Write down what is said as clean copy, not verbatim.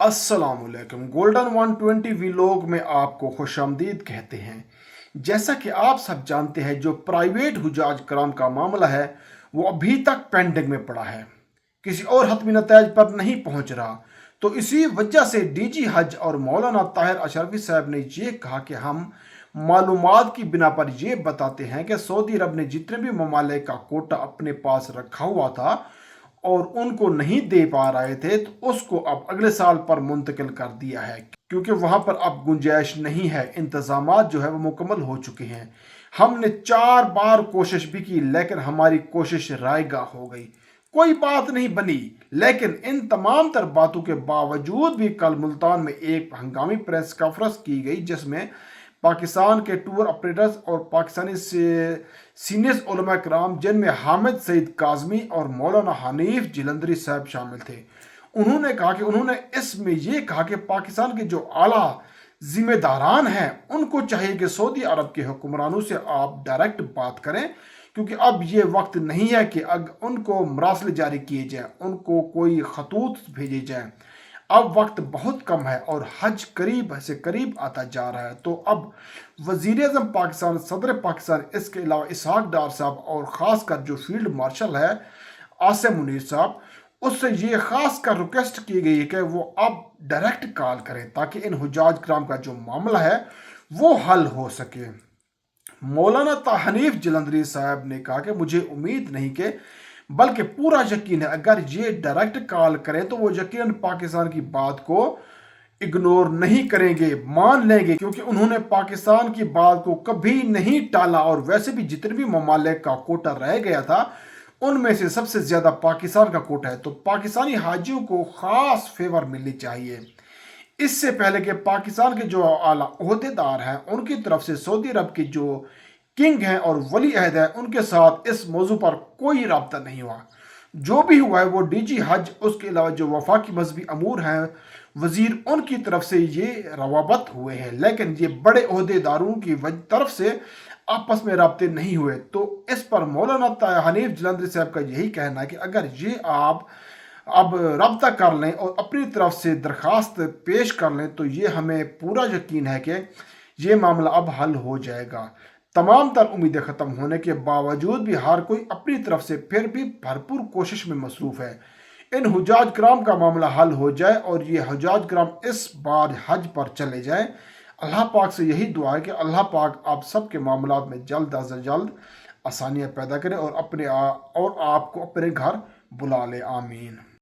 السلام علیکم۔ گولڈن 120 ویلوگ میں آپ کو خوش آمدید کہتے ہیں۔ جیسا کہ آپ سب جانتے ہیں، جو پرائیویٹ حجاج کرام کا معاملہ ہے وہ ابھی تک پینڈنگ میں پڑا ہے، کسی اور حتمی نتائج پر نہیں پہنچ رہا۔ تو اسی وجہ سے ڈی جی حج اور مولانا طاہر اشرفی صاحب نے یہ کہا کہ ہم معلومات کی بنا پر یہ بتاتے ہیں کہ سعودی عرب نے جتنے بھی ممالک کا کوٹا اپنے پاس رکھا ہوا تھا اور ان کو نہیں دے پا رہے تھے، تو اس کو اب اگلے سال پر منتقل کر دیا ہے، کیونکہ وہاں پر اب گنجائش نہیں ہے۔ انتظامات جو ہے وہ مکمل ہو چکے ہیں۔ ہم نے 4 بار کوشش بھی کی، لیکن ہماری کوشش رائے گاہ ہو گئی، کوئی بات نہیں بنی۔ لیکن ان تمام تر باتوں کے باوجود بھی کل ملتان میں ایک ہنگامی پریس کانفرنس کی گئی، جس میں پاکستان کے ٹور آپریٹرز اور پاکستانی سینئر علماء کرام، جن میں حامد سعید کاظمی اور مولانا حنیف جلندری صاحب شامل تھے، انہوں نے اس میں یہ کہا کہ پاکستان کے جو اعلیٰ ذمہ داران ہیں ان کو چاہیے کہ سعودی عرب کے حکمرانوں سے آپ ڈائریکٹ بات کریں، کیونکہ اب یہ وقت نہیں ہے کہ ان کو مراسلے جاری کیے جائیں، ان کو کوئی خطوط بھیجے جائیں۔ اب وقت بہت کم ہے اور حج قریب سے قریب آتا جا رہا ہے۔ تو اب وزیر اعظم پاکستان، صدر پاکستان، اس کے علاوہ اسحاق ڈار صاحب اور خاص کر جو فیلڈ مارشل ہے عاصم منیر صاحب، اس سے یہ خاص کر ریکویسٹ کی گئی ہے کہ وہ اب ڈائریکٹ کال کریں تاکہ ان حجاج کرام کا جو معاملہ ہے وہ حل ہو سکے۔ مولانا حنیف جلندری صاحب نے کہا کہ مجھے امید نہیں کہ بلکہ پورا یقین ہے اگر یہ ڈائریکٹ کال کریں تو وہ یقیناً پاکستان کی بات کو اگنور نہیں کریں گے، مان لیں گے، کیونکہ انہوں نے پاکستان کی بات کو کبھی نہیں ٹالا، اور ویسے بھی جتنے بھی ممالک کا کوٹا رہ گیا تھا ان میں سے سب سے زیادہ پاکستان کا کوٹا ہے، تو پاکستانی حاجیوں کو خاص فیور ملنی چاہیے۔ اس سے پہلے کہ پاکستان کے جو اعلیٰ عہدیدار ہیں ان کی طرف سے سعودی عرب کے جو کنگ ہیں اور ولی عہد ہیں ان کے ساتھ اس موضوع پر کوئی رابطہ نہیں ہوا۔ جو بھی ہوا ہے وہ ڈی جی حج، اس کے علاوہ جو وفاقی مذہبی امور ہیں وزیر، ان کی طرف سے یہ روابط ہوئے ہیں، لیکن یہ بڑے عہدیداروں کی طرف سے آپس میں رابطے نہیں ہوئے۔ تو اس پر مولانا حنیف جلندری صاحب کا یہی کہنا ہے کہ اگر یہ آپ اب رابطہ کر لیں اور اپنی طرف سے درخواست پیش کر لیں تو یہ ہمیں پورا یقین ہے کہ یہ معاملہ اب حل ہو جائے گا۔ تمام تر امیدیں ختم ہونے کے باوجود بھی ہر کوئی اپنی طرف سے پھر بھی بھرپور کوشش میں مصروف ہے ان حجاج کرام کا معاملہ حل ہو جائے اور یہ حجاج کرام اس بار حج پر چلے جائیں۔ اللہ پاک سے یہی دعا ہے کہ اللہ پاک آپ سب کے معاملات میں جلد از جلد آسانیاں پیدا کرے اور آپ کو اپنے گھر بلا لے۔ آمین۔